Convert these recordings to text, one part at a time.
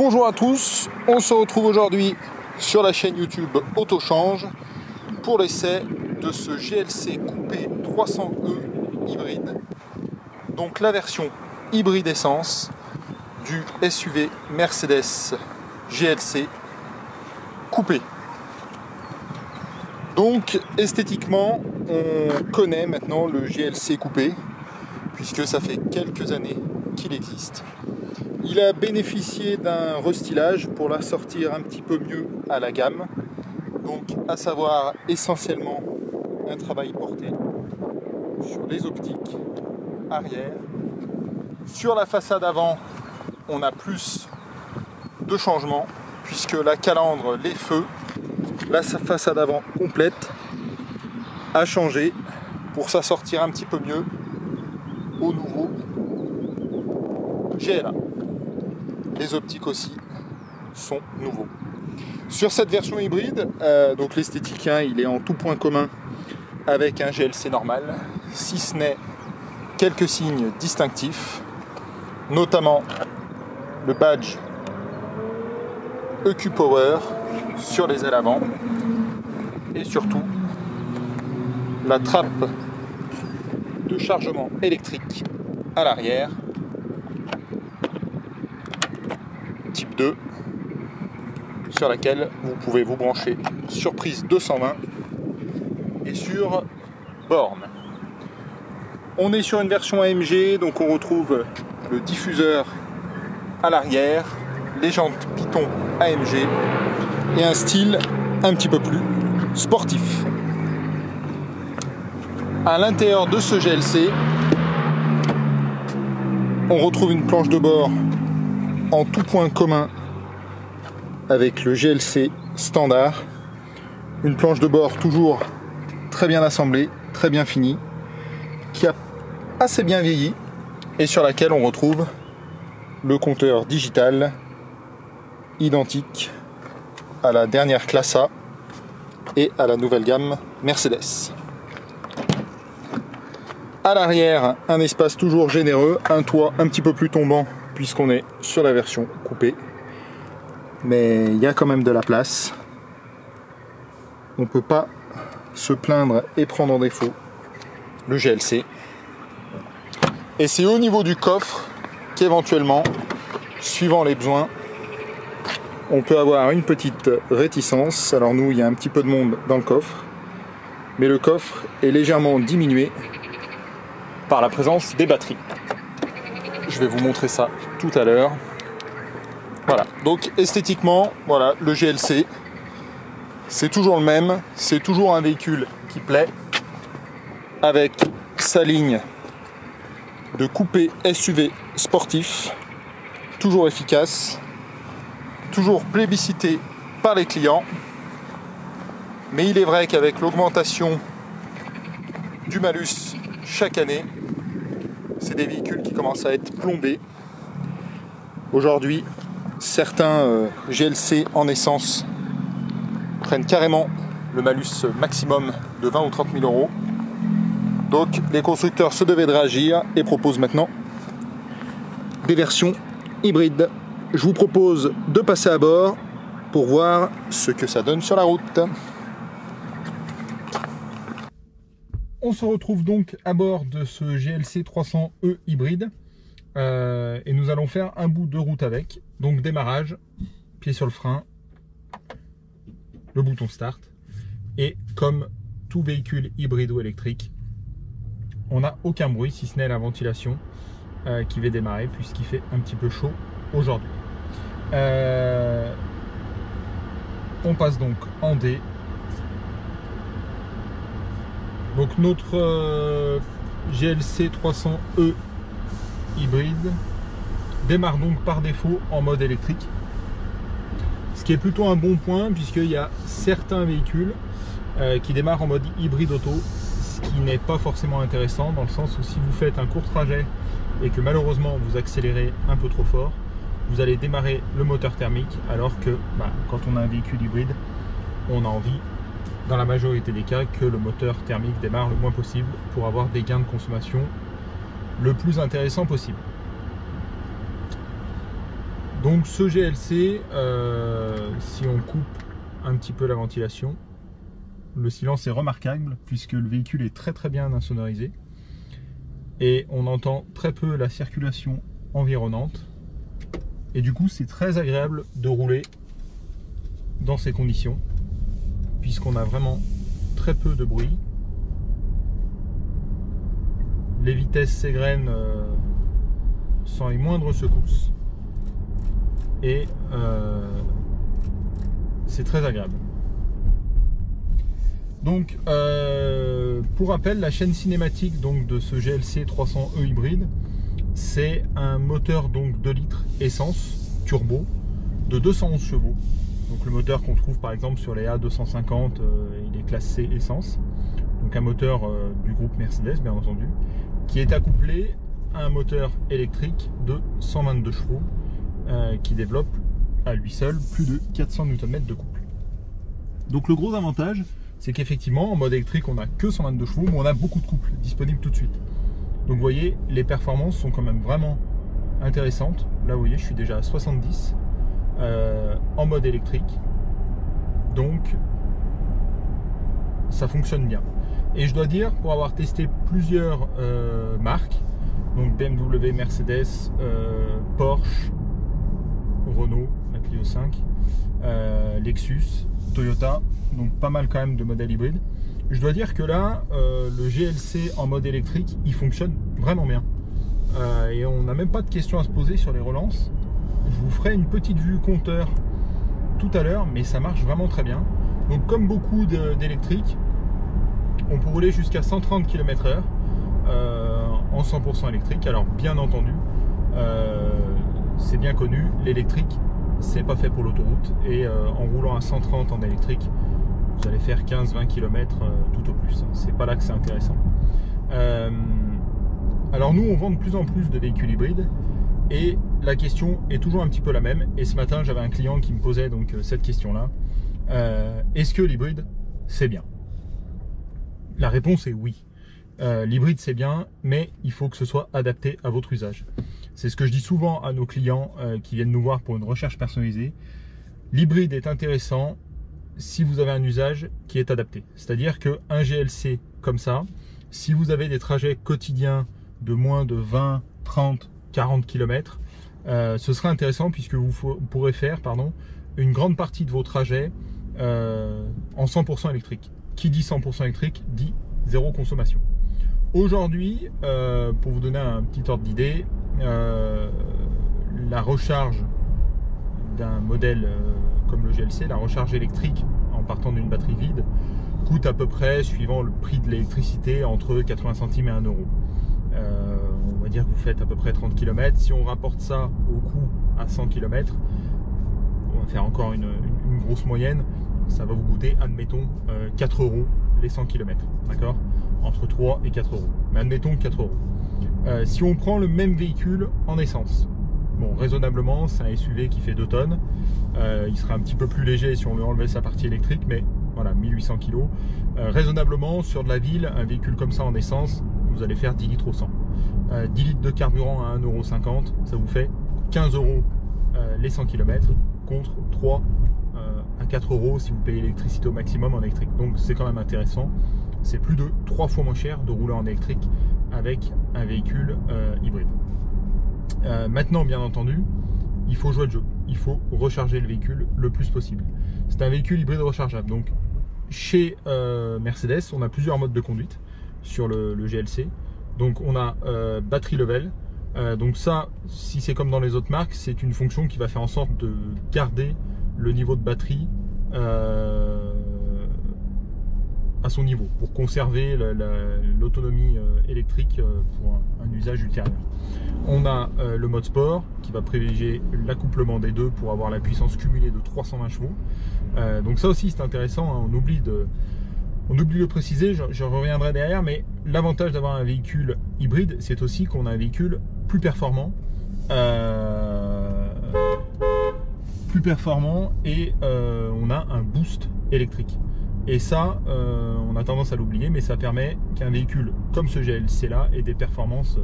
Bonjour à tous, on se retrouve aujourd'hui sur la chaîne YouTube Autochange pour l'essai de ce GLC Coupé 300e hybride, donc la version hybride essence du SUV Mercedes GLC Coupé. Donc esthétiquement, on connaît maintenant le GLC Coupé puisque ça fait quelques années qu'il existe. Il a bénéficié d'un restylage pour la sortir un petit peu mieux à la gamme, donc à savoir essentiellement un travail porté sur les optiques arrière. Sur la façade avant, on a plus de changements puisque la calandre, les feux, la façade avant complète a changé pour s'assortir un petit peu mieux au nouveau GLA. Les optiques aussi sont nouveaux. Sur cette version hybride, donc l'esthétique, il est en tout point commun avec un GLC normal, si ce n'est quelques signes distinctifs, notamment le badge EQ Power sur les ailes avant et surtout la trappe de chargement électrique à l'arrière type 2 sur laquelle vous pouvez vous brancher sur prise 220 et sur borne. On est sur une version AMG, donc on retrouve le diffuseur à l'arrière, les jantes Python AMG et un style un petit peu plus sportif. À l'intérieur de ce GLC, on retrouve une planche de bord en tout point commun avec le GLC standard. Une planche de bord toujours très bien assemblée, très bien finie, qui a assez bien vieilli et sur laquelle on retrouve le compteur digital identique à la dernière classe A et à la nouvelle gamme Mercedes. À l'arrière, un espace toujours généreux, un toit un petit peu plus tombant puisqu'on est sur la version coupée, mais il y a quand même de la place. On ne peut pas se plaindre et prendre en défaut le GLC. Et c'est au niveau du coffre qu'éventuellement, suivant les besoins, on peut avoir une petite réticence. Alors nous, il y a un petit peu de monde dans le coffre, mais le coffre est légèrement diminué par la présence des batteries. Je vais vous montrer ça tout à l'heure. Voilà, donc esthétiquement, voilà, le GLC, c'est toujours le même, c'est toujours un véhicule qui plaît, avec sa ligne de coupé SUV sportif, toujours efficace, toujours plébiscité par les clients. Mais il est vrai qu'avec l'augmentation du malus chaque année, c'est des véhicules qui commencent à être plombés. Aujourd'hui, certains GLC en essence prennent carrément le malus maximum de 20 ou 30 000 euros. Donc les constructeurs se devaient de réagir et proposent maintenant des versions hybrides. Je vous propose de passer à bord pour voir ce que ça donne sur la route. On se retrouve donc à bord de ce GLC 300e hybride et nous allons faire un bout de route avec. Donc démarrage, pied sur le frein, le bouton start et comme tout véhicule hybride ou électrique, on n'a aucun bruit si ce n'est la ventilation qui va démarrer puisqu'il fait un petit peu chaud aujourd'hui. On passe donc en D. Donc notre GLC 300e hybride démarre donc par défaut en mode électrique. Ce qui est plutôt un bon point puisqu'il y a certains véhicules qui démarrent en mode hybride auto, ce qui n'est pas forcément intéressant dans le sens où si vous faites un court trajet et que malheureusement vous accélérez un peu trop fort, vous allez démarrer le moteur thermique alors que quand on a un véhicule hybride, on a envie dans la majorité des cas que le moteur thermique démarre le moins possible pour avoir des gains de consommation le plus intéressant possible. Donc ce GLC, si on coupe un petit peu la ventilation, le silence est remarquable puisque le véhicule est très bien insonorisé et on entend très peu la circulation environnante et du coup c'est très agréable de rouler dans ces conditions puisqu'on a vraiment très peu de bruit. Les vitesses s'égrènent sans les moindres secousses et c'est très agréable. Donc pour rappel, la chaîne cinématique donc, de ce GLC 300e hybride, c'est un moteur donc 2 litres essence turbo de 211 chevaux. Donc le moteur qu'on trouve par exemple sur les A250, il est classé essence. Donc un moteur du groupe Mercedes bien entendu, qui est accouplé à un moteur électrique de 122 chevaux qui développe à lui seul plus de 400 Nm de couple. Donc le gros avantage, c'est qu'effectivement en mode électrique on n'a que 122 chevaux, mais on a beaucoup de couples disponibles tout de suite. Donc vous voyez, les performances sont quand même vraiment intéressantes. Là vous voyez, je suis déjà à 70 en mode électrique. Donc ça fonctionne bien. Et je dois dire, pour avoir testé plusieurs marques, donc BMW, Mercedes, Porsche, Renault, la Clio 5, Lexus, Toyota, donc pas mal quand même de modèles hybrides. Je dois dire que là, le GLC en mode électrique, il fonctionne vraiment bien. Et on n'a même pas de questions à se poser sur les relances. Je vous ferai une petite vue compteur tout à l'heure, mais ça marche vraiment très bien. Donc comme beaucoup d'électriques, on peut rouler jusqu'à 130 km/h en 100% électrique. Alors bien entendu, c'est bien connu, l'électrique c'est pas fait pour l'autoroute et en roulant à 130 en électrique, vous allez faire 15-20 km tout au plus. C'est pas là que c'est intéressant. Alors nous on vend de plus en plus de véhicules hybrides et la question est toujours un petit peu la même. Et ce matin j'avais un client qui me posait donc cette question là. Est-ce que l'hybride c'est bien? La réponse est oui. L'hybride c'est bien, mais il faut que ce soit adapté à votre usage. C'est ce que je dis souvent à nos clients qui viennent nous voir pour une recherche personnalisée. L'hybride est intéressant si vous avez un usage qui est adapté. C'est-à-dire qu'un GLC comme ça, si vous avez des trajets quotidiens de moins de 20, 30, 40 km, ce sera intéressant puisque vous pourrez faire une grande partie de vos trajets en 100% électrique. Qui dit 100% électrique dit zéro consommation. Aujourd'hui, pour vous donner un petit ordre d'idée, la recharge d'un modèle comme le GLC, la recharge électrique en partant d'une batterie vide, coûte à peu près, suivant le prix de l'électricité, entre 80 centimes et 1 euro. On va dire que vous faites à peu près 30 km. Si on rapporte ça au coût à 100 km, on va faire encore une grosse moyenne. Ça va vous coûter, admettons, 4 euros les 100 km, d'accord? Entre 3 et 4 euros. Mais admettons 4 euros. Si on prend le même véhicule en essence, bon, raisonnablement, c'est un SUV qui fait 2 tonnes. Il serait un petit peu plus léger si on veut enlever sa partie électrique, mais voilà, 1800 kg. Raisonnablement, sur de la ville, un véhicule comme ça en essence, vous allez faire 10 litres au 100. 10 litres de carburant à 1,50 €, ça vous fait 15 euros les 100 km contre 3 à 4 euros si vous payez l'électricité au maximum en électrique. Donc c'est quand même intéressant. C'est plus de 3 fois moins cher de rouler en électrique avec un véhicule hybride. Maintenant, bien entendu, il faut jouer le jeu. Il faut recharger le véhicule le plus possible. C'est un véhicule hybride rechargeable. Donc chez Mercedes, on a plusieurs modes de conduite sur le GLC. Donc on a batterie level. Donc ça, si c'est comme dans les autres marques, c'est une fonction qui va faire en sorte de garder le niveau de batterie à son niveau pour conserver l'autonomie électrique pour un usage ultérieur. On a le mode sport qui va privilégier l'accouplement des deux pour avoir la puissance cumulée de 320 chevaux. Donc ça aussi c'est intéressant, hein, on oublie de le préciser, je reviendrai derrière, mais l'avantage d'avoir un véhicule hybride, c'est aussi qu'on a un véhicule plus performant. Et on a un boost électrique. Et ça, on a tendance à l'oublier, mais ça permet qu'un véhicule comme ce GLC là ait des performances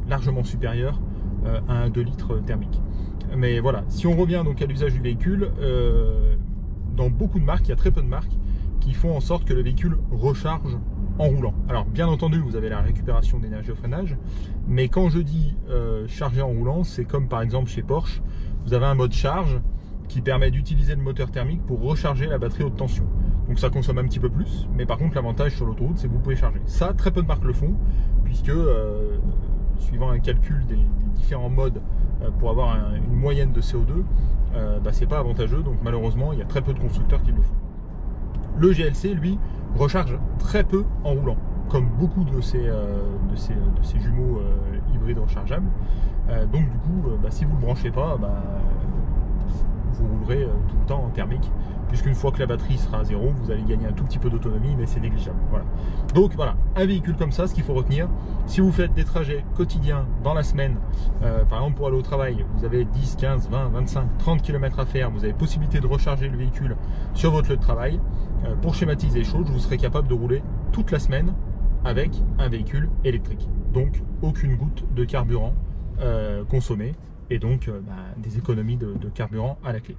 largement supérieures à un 2 litres thermique. Mais voilà, si on revient donc à l'usage du véhicule, dans beaucoup de marques, il y a très peu de marques qui font en sorte que le véhicule recharge en roulant. Alors bien entendu, vous avez la récupération d'énergie au freinage, mais quand je dis charger en roulant, c'est comme par exemple chez Porsche, vous avez un mode charge qui permet d'utiliser le moteur thermique pour recharger la batterie haute tension. Donc ça consomme un petit peu plus, mais par contre l'avantage sur l'autoroute, c'est que vous pouvez charger. Ça, très peu de marques le font, puisque suivant un calcul des différents modes pour avoir une moyenne de CO2, c'est pas avantageux, donc malheureusement il y a très peu de constructeurs qui le font. Le GLC, lui, recharge très peu en roulant, comme beaucoup de ces jumeaux hybrides rechargeables. Donc du coup, si vous ne le branchez pas, vous roulerez tout le temps en thermique, puisqu'une fois que la batterie sera à zéro, vous allez gagner un tout petit peu d'autonomie, mais c'est négligeable. Voilà. Donc voilà, un véhicule comme ça, ce qu'il faut retenir, si vous faites des trajets quotidiens dans la semaine, par exemple pour aller au travail, vous avez 10, 15, 20, 25, 30 km à faire, vous avez possibilité de recharger le véhicule sur votre lieu de travail. Pour schématiser les choses, vous serez capable de rouler toute la semaine avec un véhicule électrique. Donc aucune goutte de carburant consommée, et donc des économies de carburant à la clé.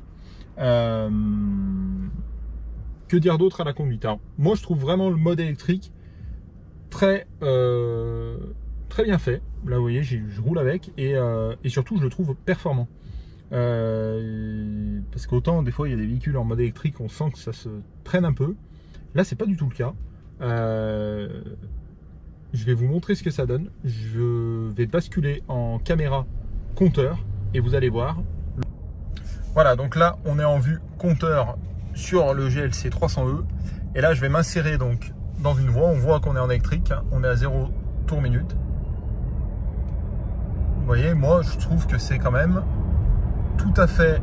Que dire d'autre à la conduite? Alors, moi je trouve vraiment le mode électrique très bien fait. Là vous voyez, je roule avec, et surtout je le trouve performant. Parce qu'autant des fois il y a des véhicules en mode électrique, on sent que ça se traîne un peu. Là c'est pas du tout le cas. Je vais vous montrer ce que ça donne. Je vais basculer en caméra compteur et vous allez voir. Voilà, donc là on est en vue compteur sur le GLC 300E, et là je vais m'insérer donc dans une voie. On voit qu'on est en électrique, on est à 0 tour minute. Vous voyez, moi je trouve que c'est quand même tout à fait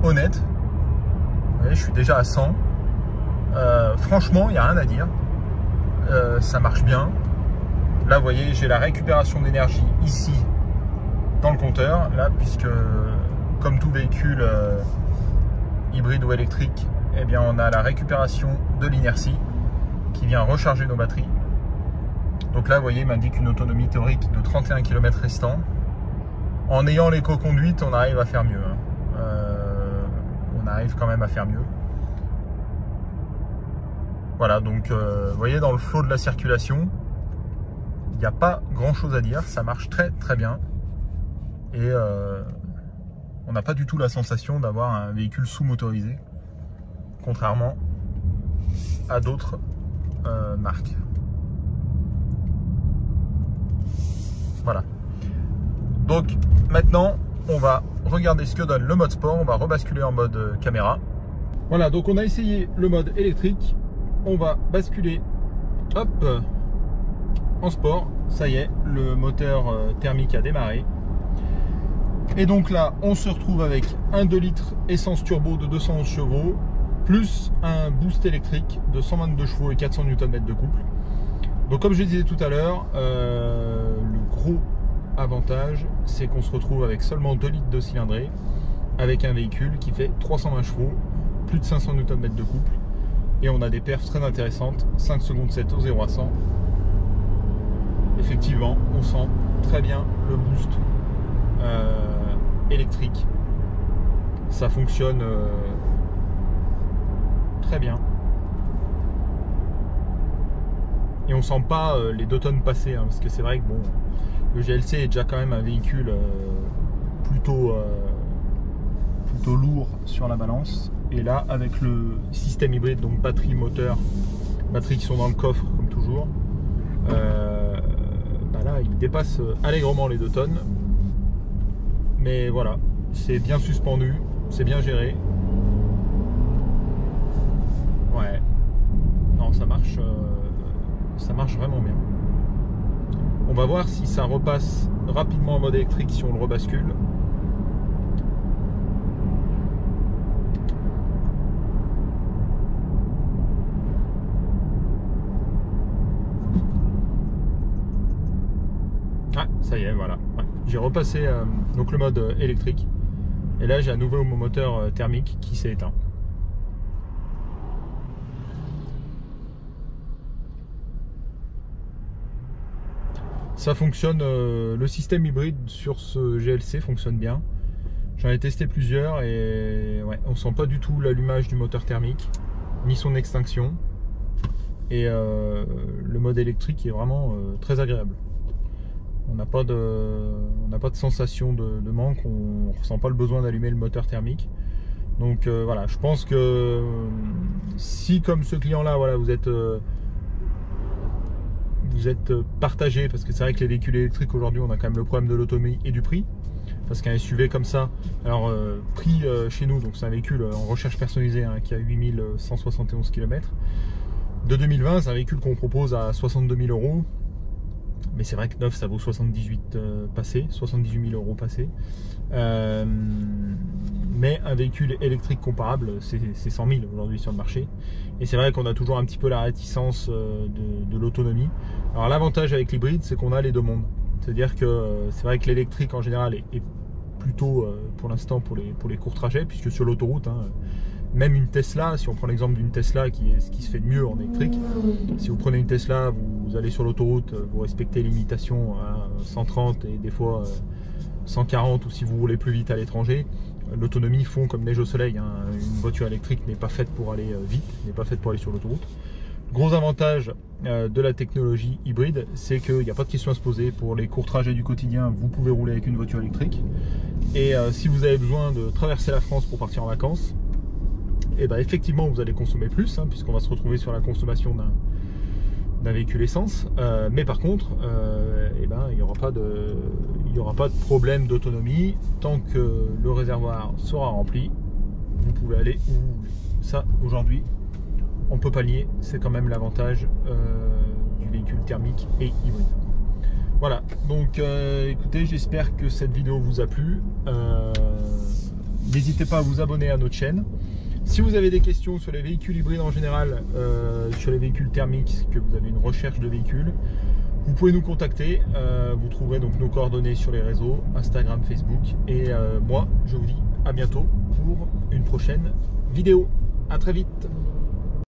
honnête. Vous voyez, je suis déjà à 100. Franchement, il n'y a rien à dire. Ça marche bien. Là, vous voyez, j'ai la récupération d'énergie ici dans le compteur. Là, puisque comme tout véhicule hybride ou électrique, eh bien, on a la récupération de l'inertie qui vient recharger nos batteries. Donc là, vous voyez, il m'indique une autonomie théorique de 31 km restant. En ayant l'éco-conduite, on arrive à faire mieux. On arrive quand même à faire mieux. Voilà, donc vous voyez, dans le flot de la circulation, il n'y a pas grand chose à dire. Ça marche très très bien. Et on n'a pas du tout la sensation d'avoir un véhicule sous-motorisé, contrairement à d'autres marques. Voilà. Donc maintenant, on va regarder ce que donne le mode sport. On va rebasculer en mode caméra. Voilà, donc on a essayé le mode électrique. On va basculer, hop, en sport. Ça y est, le moteur thermique a démarré. Et donc là, on se retrouve avec un 2 litres essence turbo de 211 chevaux, plus un boost électrique de 122 chevaux et 400 Nm de couple. Donc comme je disais tout à l'heure, le gros avantage, c'est qu'on se retrouve avec seulement 2 litres de cylindrée, avec un véhicule qui fait 320 chevaux, plus de 500 Nm de couple, et on a des perfs très intéressantes, 5 secondes 7 au 0 à 100. Effectivement, on sent très bien le boost électrique. Ça fonctionne très bien. Et on sent pas les 2 tonnes passées, hein, parce que c'est vrai que bon, le GLC est déjà quand même un véhicule plutôt lourd sur la balance. Et là, avec le système hybride, donc batterie, moteur, batteries qui sont dans le coffre comme toujours, là il dépasse allègrement les 2 tonnes. Mais voilà, c'est bien suspendu, c'est bien géré. Ouais, non, ça marche vraiment bien. On va voir si ça repasse rapidement en mode électrique si on le rebascule. Ah, ça y est, voilà. Ouais. J'ai repassé donc le mode électrique. Et là, j'ai un nouveau moteur thermique qui s'est éteint. Ça fonctionne, le système hybride sur ce GLC fonctionne bien. J'en ai testé plusieurs et ouais, on sent pas du tout l'allumage du moteur thermique, ni son extinction. Et le mode électrique est vraiment très agréable. On n'a pas de sensation de manque, on ne ressent pas le besoin d'allumer le moteur thermique. Donc voilà, je pense que si comme ce client-là, voilà, vous êtes partagé, parce que c'est vrai que les véhicules électriques aujourd'hui, on a quand même le problème de l'autonomie et du prix. Parce qu'un SUV comme ça, alors prix chez nous, donc c'est un véhicule en recherche personnalisée hein, qui a 8171 km. De 2020, c'est un véhicule qu'on propose à 62 000 €. Mais c'est vrai que neuf, ça vaut 78 000 € passés. Mais un véhicule électrique comparable, c'est 100 000 aujourd'hui sur le marché. Et c'est vrai qu'on a toujours un petit peu la réticence de l'autonomie. Alors l'avantage avec l'hybride, c'est qu'on a les deux mondes. C'est-à-dire que c'est vrai que l'électrique en général est plutôt pour l'instant pour les courts trajets, puisque sur l'autoroute, hein, même une Tesla, si on prend l'exemple d'une Tesla qui est ce qui se fait de mieux en électrique, si vous prenez une Tesla, vous allez sur l'autoroute, vous respectez les limitations à 130 et des fois 140, ou si vous roulez plus vite à l'étranger, l'autonomie fond comme neige au soleil, hein. Une voiture électrique n'est pas faite pour aller vite, n'est pas faite pour aller sur l'autoroute. Gros avantage de la technologie hybride, c'est qu'il n'y a pas de question à se poser. Pour les courts trajets du quotidien, vous pouvez rouler avec une voiture électrique. Et si vous avez besoin de traverser la France pour partir en vacances, et ben effectivement vous allez consommer plus, hein, puisqu'on va se retrouver sur la consommation d'un véhicule essence. Mais par contre, et ben, il n'y aura pas de problème d'autonomie. Tant que le réservoir sera rempli, vous pouvez aller où vous voulez. Ça, aujourd'hui, on ne peut pas nier, c'est quand même l'avantage du véhicule thermique et hybride. Voilà, donc écoutez, j'espère que cette vidéo vous a plu. N'hésitez pas à vous abonner à notre chaîne. Si vous avez des questions sur les véhicules hybrides en général, sur les véhicules thermiques, que vous avez une recherche de véhicules, vous pouvez nous contacter. Vous trouverez donc nos coordonnées sur les réseaux, Instagram, Facebook. Et moi, je vous dis à bientôt pour une prochaine vidéo. À très vite.